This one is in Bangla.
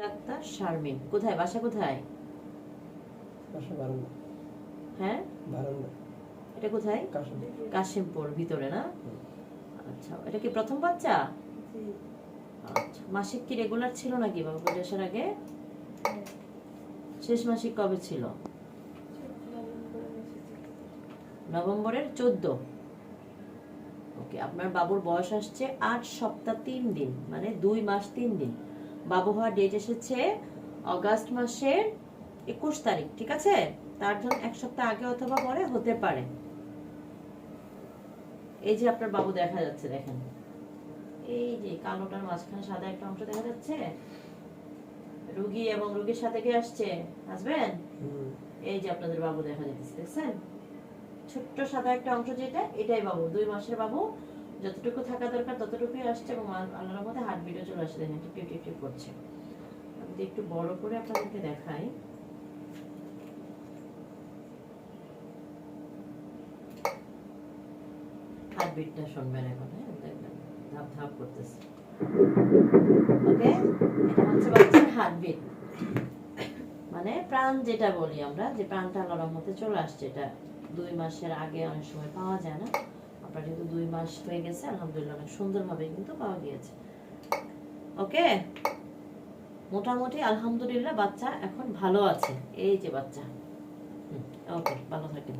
ডাক্তার শারমিন কোথায়, বাসা কোথায়? বাসা বারান্দা। হ্যাঁ বারান্দা। এটা কোথায়? কাশিমপুর ভিতরে না? আচ্ছা, এটা কি প্রথম বাচ্চা? আচ্ছা, মাসিক কি রেগুলার ছিল নাকি বাবা বলে আসার আগে? শেষ মাসিক কবে ছিল? নভেম্বরের 14। ওকে, আপনার বাবুর বয়স আসছে 8 সপ্তাহ 3 দিন, মানে 2 মাস 3 দিন। বাবু হওয়ার ডেট এসেছে অগাস্ট মাসের 21 তারিখ, ঠিক আছে? তার জন্য 1 সপ্তাহ আগে অথবা পরে হতে পারে। এই যে আপনার বাবু দেখা যাচ্ছে, দেখেন এই যে কালোটার মাঝখানে সাদা একটা অংশ দেখা যাচ্ছে। রোগী এবং রোগীর সাথে কে আসছে? হাজবেন্ড। এই যে আপনাদের বাবু দেখা যাচ্ছে, দেখছেন ছোট্ট সাদা একটা অংশ, যেটা এটাই বাবু, 2 মাসের বাবু। যতটুকু থাকা দরকার ততটুকুই আসছে এবং আল্লাহর মধ্যে হার্টবিটও চলে আসছে, দেখেন টিপ টিপ টিপ করছে। আমি একটু বড় করে আপনাদেরকে দেখাই। হার্টবিটটা শুনবেন এখন, হ্যাঁ দেখবেন ধাপ ধাপ করতেছে। ওকে, এটা হচ্ছে বাচ্চার হার্টবিট, মানে প্রাণ যেটা বলি আমরা, যে প্রাণটা আল্লাহর রহমতে চলে আসছে। এটা 2 মাসের আগে অনেক সময় পাওয়া যায় না। আপনার যেহেতু 2 মাস হয়ে গেছে, আলহামদুলিল্লাহ অনেক সুন্দরভাবে কিন্তু পাওয়া গিয়েছে। ওকে, মোটামুটি আলহামদুলিল্লাহ বাচ্চা এখন ভালো আছে। এই যে বাচ্চা। ওকে, ভালো থাকেন।